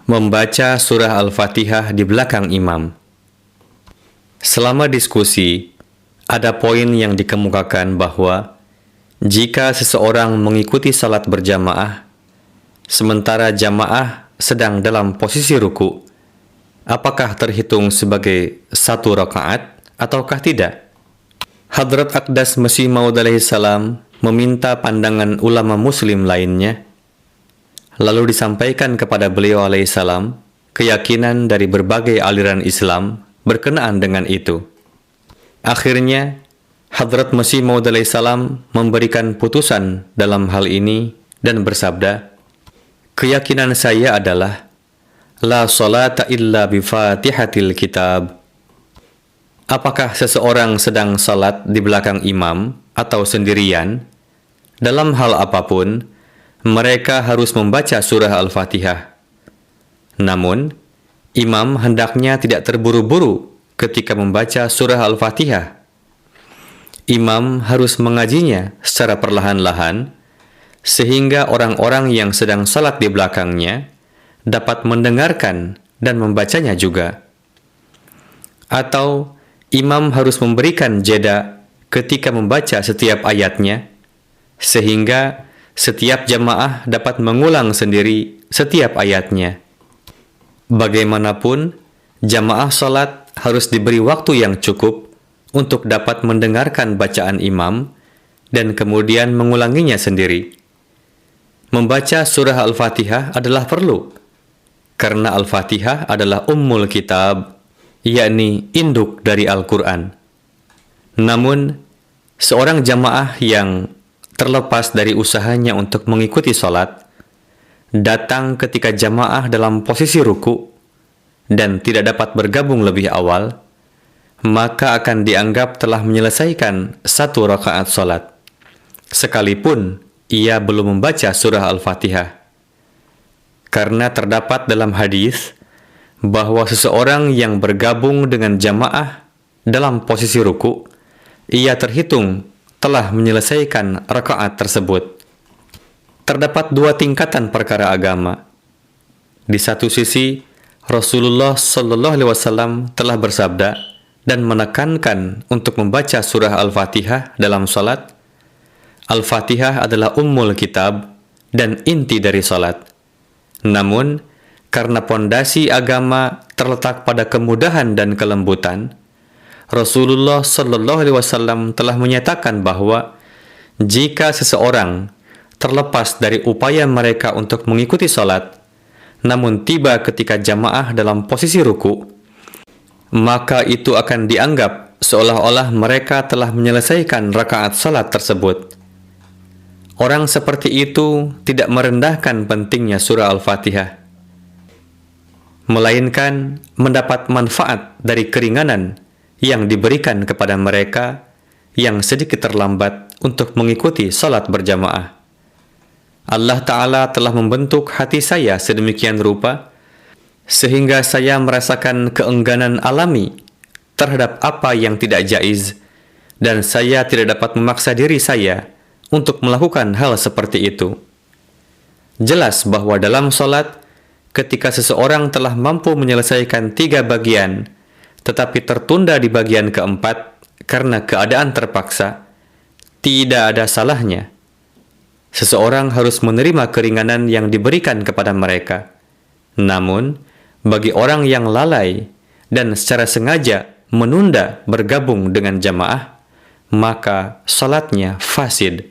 Membaca surah Al-Fatihah di belakang imam. Selama diskusi, ada poin yang dikemukakan bahwa jika seseorang mengikuti salat berjamaah, sementara jamaah sedang dalam posisi ruku, apakah terhitung sebagai satu rakaat ataukah tidak? Hadrat Aqdas Masih Maud alaihi salam meminta pandangan ulama muslim lainnya, lalu disampaikan kepada beliau alaihi salam keyakinan dari berbagai aliran Islam berkenaan dengan itu. Akhirnya, Hadrat Masih Maud alaihi salam memberikan putusan dalam hal ini dan bersabda, keyakinan saya adalah la salata illa bi fatihatil kitab. Apakah seseorang sedang salat di belakang imam atau sendirian, dalam hal apapun, mereka harus membaca surah Al-Fatihah. Namun, imam hendaknya tidak terburu-buru ketika membaca surah Al-Fatihah. Imam harus mengajinya secara perlahan-lahan, sehingga orang-orang yang sedang salat di belakangnya dapat mendengarkan dan membacanya juga. Atau, imam harus memberikan jeda ketika membaca setiap ayatnya, sehingga setiap jamaah dapat mengulang sendiri setiap ayatnya. Bagaimanapun, jamaah salat harus diberi waktu yang cukup untuk dapat mendengarkan bacaan imam dan kemudian mengulanginya sendiri. Membaca surah Al-Fatihah adalah perlu, karena Al-Fatihah adalah ummul kitab, yakni induk dari Al-Quran. Namun, seorang jamaah yang terlepas dari usahanya untuk mengikuti salat, datang ketika jamaah dalam posisi ruku dan tidak dapat bergabung lebih awal, maka akan dianggap telah menyelesaikan satu rakaat salat, sekalipun ia belum membaca surah Al-Fatihah. Karena terdapat dalam hadis bahwa seseorang yang bergabung dengan jamaah dalam posisi ruku, ia terhitung telah menyelesaikan rakaat tersebut. Terdapat dua tingkatan perkara agama. Di satu sisi, Rasulullah Shallallahu Alaihi Wasallam telah bersabda dan menekankan untuk membaca surah Al-Fatihah dalam salat. Al-Fatihah adalah ummul kitab dan inti dari salat. Namun, karena pondasi agama terletak pada kemudahan dan kelembutan, Rasulullah Shallallahu Alaihi Wasallam telah menyatakan bahwa jika seseorang terlepas dari upaya mereka untuk mengikuti salat, namun tiba ketika jamaah dalam posisi ruku, maka itu akan dianggap seolah-olah mereka telah menyelesaikan rakaat salat tersebut. Orang seperti itu tidak merendahkan pentingnya surah Al-Fatihah, melainkan mendapat manfaat dari keringanan yang diberikan kepada mereka yang sedikit terlambat untuk mengikuti salat berjamaah. Allah Ta'ala telah membentuk hati saya sedemikian rupa, sehingga saya merasakan keengganan alami terhadap apa yang tidak jaiz, dan saya tidak dapat memaksa diri saya untuk melakukan hal seperti itu. Jelas bahwa dalam salat, ketika seseorang telah mampu menyelesaikan 3 bagian, tetapi tertunda di bagian keempat karena keadaan terpaksa, tidak ada salahnya. Seseorang harus menerima keringanan yang diberikan kepada mereka. Namun, bagi orang yang lalai dan secara sengaja menunda bergabung dengan jamaah, maka salatnya fasid.